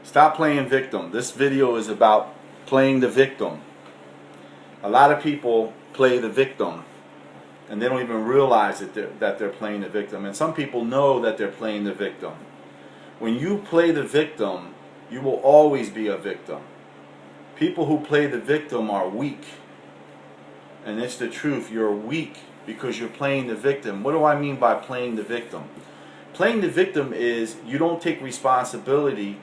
Stop playing victim. This video is about playing the victim. A lot of people play the victim and they don't even realize that they're playing the victim. And some people know that they're playing the victim. When you play the victim, you will always be a victim. People who play the victim are weak. And it's the truth. You're weak because you're playing the victim. What do I mean by playing the victim? Playing the victim is you don't take responsibility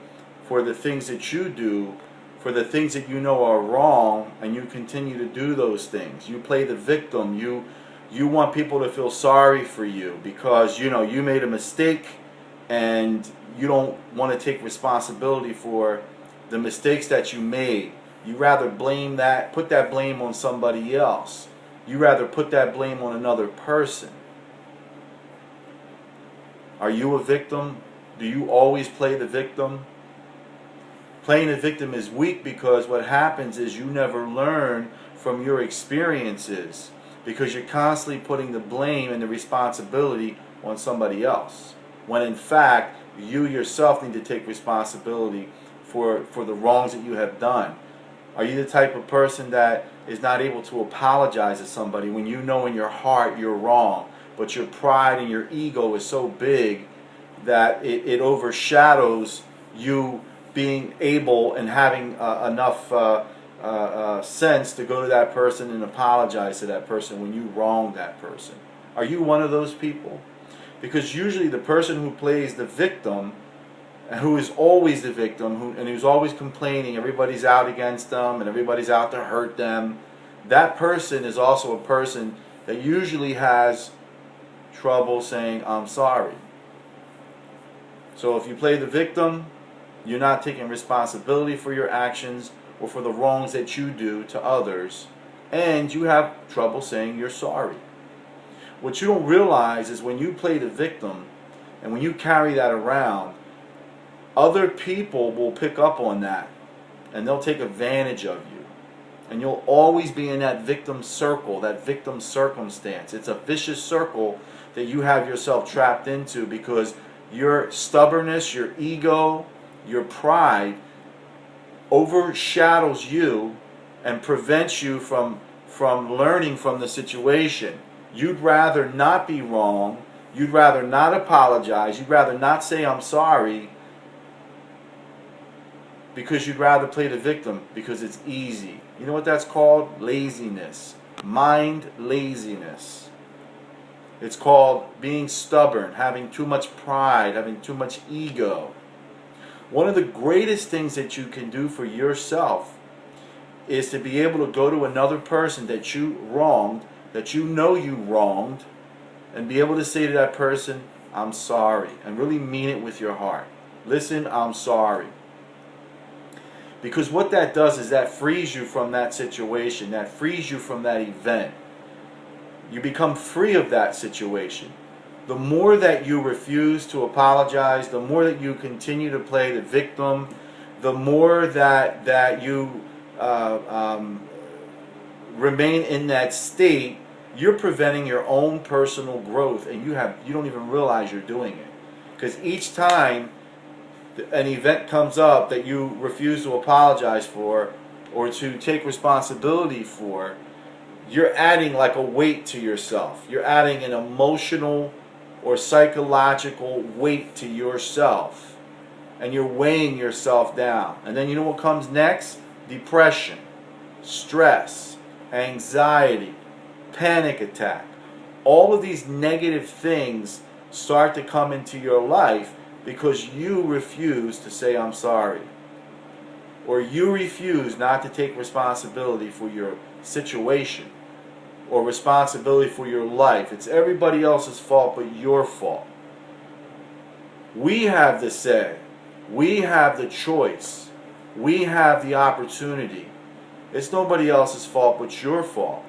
for the things that you do, for the things that you know are wrong, and you continue to do those things. You play the victim. You want people to feel sorry for you because you made a mistake and you don't want to take responsibility for the mistakes that you made. You rather put that blame on somebody else. You rather put that blame on another person. Are you a victim? Do you always play the victim? Playing the victim is weak because what happens is you never learn from your experiences because you're constantly putting the blame and the responsibility on somebody else. When in fact, you yourself need to take responsibility for the wrongs that you have done. Are you the type of person that is not able to apologize to somebody when you know in your heart you're wrong, but your pride and your ego is so big that it overshadows you being able and having enough sense to go to that person and apologize to that person when you wronged that person? Are you one of those people? Because usually the person who plays the victim, and who is always the victim, and who's always complaining, everybody's out against them and everybody's out to hurt them, that person is also a person that usually has trouble saying, I'm sorry. So if you play the victim, you're not taking responsibility for your actions or for the wrongs that you do to others, and you have trouble saying you're sorry. What you don't realize is when you play the victim and when you carry that around, other people will pick up on that and they'll take advantage of you. And you'll always be in that victim circle, that victim circumstance. It's a vicious circle that you have yourself trapped into because your stubbornness, your ego, your pride overshadows you and prevents you from learning from the situation. You'd rather not be wrong. You'd rather not apologize. You'd rather not say I'm sorry because you'd rather play the victim because it's easy. You know what that's called? Laziness. Mind laziness. It's called being stubborn, having too much pride, having too much ego. One of the greatest things that you can do for yourself is to be able to go to another person that you wronged, that you know you wronged, and be able to say to that person, I'm sorry, and really mean it with your heart. Listen, I'm sorry. Because what that does is that frees you from that situation, that frees you from that event. You become free of that situation. The more that you refuse to apologize, the more that you continue to play the victim, the more that you remain in that state, you're preventing your own personal growth, and you don't even realize you're doing it. Because each time an event comes up that you refuse to apologize for or to take responsibility for, you're adding like a weight to yourself. You're adding an emotional or psychological weight to yourself, and you're weighing yourself down. And then you know what comes next? Depression, stress, anxiety, panic attack. All of these negative things start to come into your life because you refuse to say I'm sorry, or you refuse not to take responsibility for your situation or responsibility for your life. It's everybody else's fault but your fault. We have the say. We have the choice. We have the opportunity. It's nobody else's fault but your fault.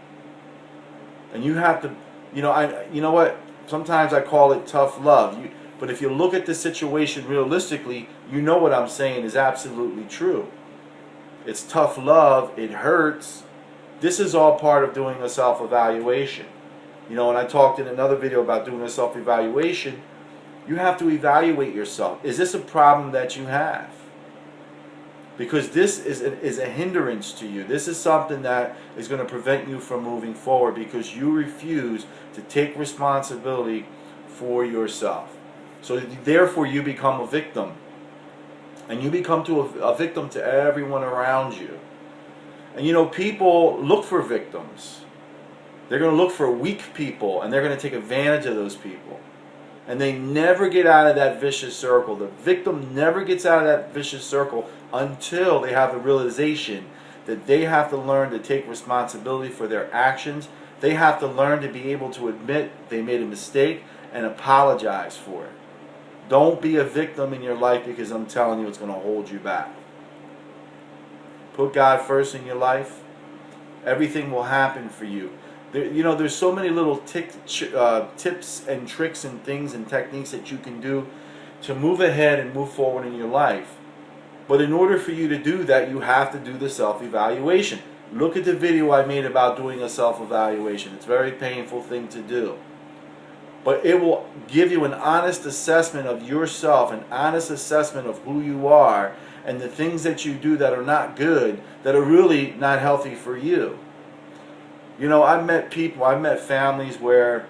And you have to, you know what? Sometimes I call it tough love. But if you look at the situation realistically, you know what I'm saying is absolutely true. It's tough love. It hurts. This is all part of doing a self-evaluation. You know, and I talked in another video about doing a self-evaluation. You have to evaluate yourself. Is this a problem that you have? because this is a hindrance to you. This is something that is going to prevent you from moving forward because you refuse to take responsibility for yourself. So therefore you become a victim. And you become a victim to everyone around you. And you know, people look for victims. They're going to look for weak people, and they're going to take advantage of those people. And they never get out of that vicious circle. The victim never gets out of that vicious circle until they have the realization that they have to learn to take responsibility for their actions. They have to learn to be able to admit they made a mistake and apologize for it. Don't be a victim in your life, because I'm telling you, it's going to hold you back. Put God first in your life. Everything will happen for you. There's so many little tips and tricks and things and techniques that you can do to move ahead and move forward in your life. But in order for you to do that, you have to do the self-evaluation. Look at the video I made about doing a self-evaluation. It's a very painful thing to do. But it will give you an honest assessment of yourself, an honest assessment of who you are, and the things that you do that are not good, that are really not healthy for you. You know, I've met families where,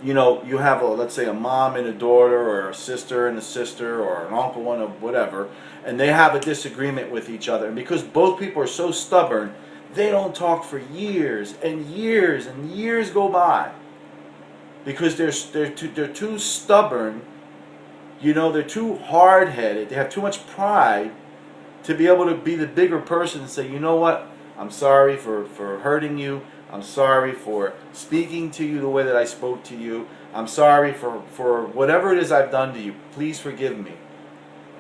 you know, you have let's say a mom and a daughter, or a sister and a sister, or an uncle and a whatever, and they have a disagreement with each other. And because both people are so stubborn, they don't talk for years and years and years go by. Because they're too stubborn, you know, they're too hard-headed, they have too much pride to be able to be the bigger person and say, you know what, I'm sorry for hurting you, I'm sorry for speaking to you the way that I spoke to you, I'm sorry for whatever it is I've done to you, please forgive me.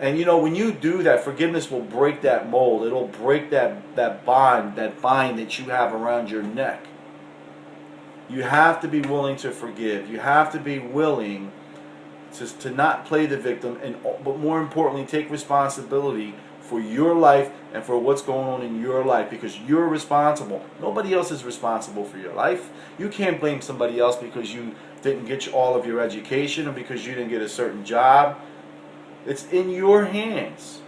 And you know, when you do that, forgiveness will break that mold, it'll break that bind that you have around your neck. You have to be willing to forgive. You have to be willing to not play the victim, but more importantly, take responsibility for your life and for what's going on in your life, because you're responsible. Nobody else is responsible for your life. You can't blame somebody else because you didn't get all of your education or because you didn't get a certain job. It's in your hands.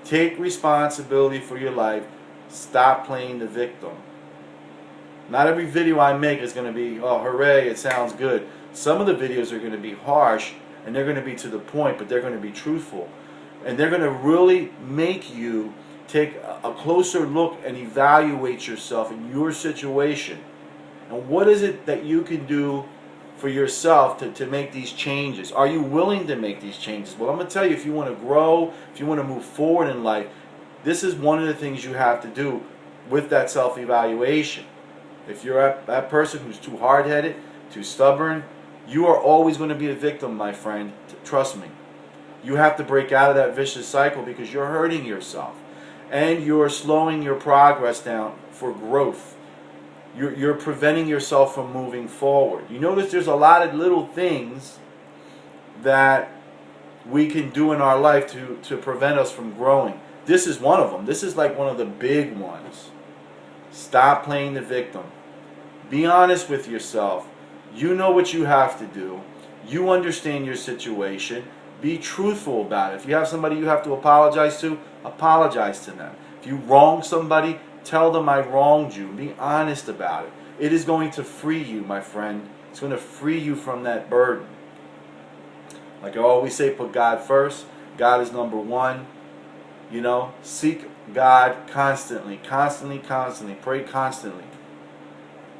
Take responsibility for your life. Stop playing the victim. Not every video I make is going to be, oh, hooray, it sounds good. Some of the videos are going to be harsh, and they're going to be to the point, but they're going to be truthful. And they're going to really make you take a closer look and evaluate yourself in your situation. And what is it that you can do for yourself to make these changes? Are you willing to make these changes? Well, I'm going to tell you, if you want to grow, if you want to move forward in life, this is one of the things you have to do with that self-evaluation. If you're that person who's too hard-headed, too stubborn, you are always going to be a victim, my friend. Trust me. You have to break out of that vicious cycle, because you're hurting yourself. And you're slowing your progress down for growth. You're preventing yourself from moving forward. You notice there's a lot of little things that we can do in our life to prevent us from growing. This is one of them. This is like one of the big ones. Stop playing the victim. Be honest with yourself. You know what you have to do. You understand your situation. Be truthful about it. If you have somebody you have to apologize to them. If you wrong somebody, tell them I wronged you. Be honest about it. It is going to free you, my friend. It's going to free you from that burden. Like I always say, put God first. God is number one. You know, seek God constantly, constantly, constantly. Pray constantly.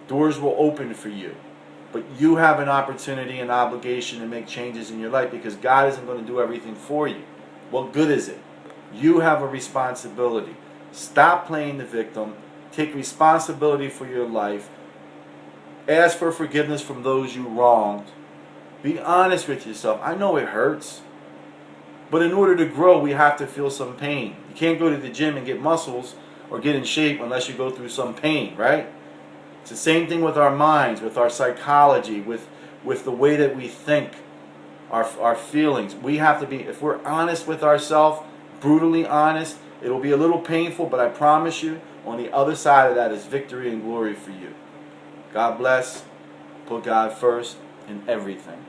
Doors will open for you. But you have an opportunity and obligation to make changes in your life, because God isn't going to do everything for you. What good is it? You have a responsibility. Stop playing the victim. Take responsibility for your life. Ask for forgiveness from those you wronged. Be honest with yourself. I know it hurts. But in order to grow, we have to feel some pain. You can't go to the gym and get muscles or get in shape unless you go through some pain, right? It's the same thing with our minds, with our psychology, with the way that we think, our feelings. We have to be, if we're honest with ourselves, brutally honest, it'll be a little painful, but I promise you, on the other side of that is victory and glory for you. God bless. Put God first in everything.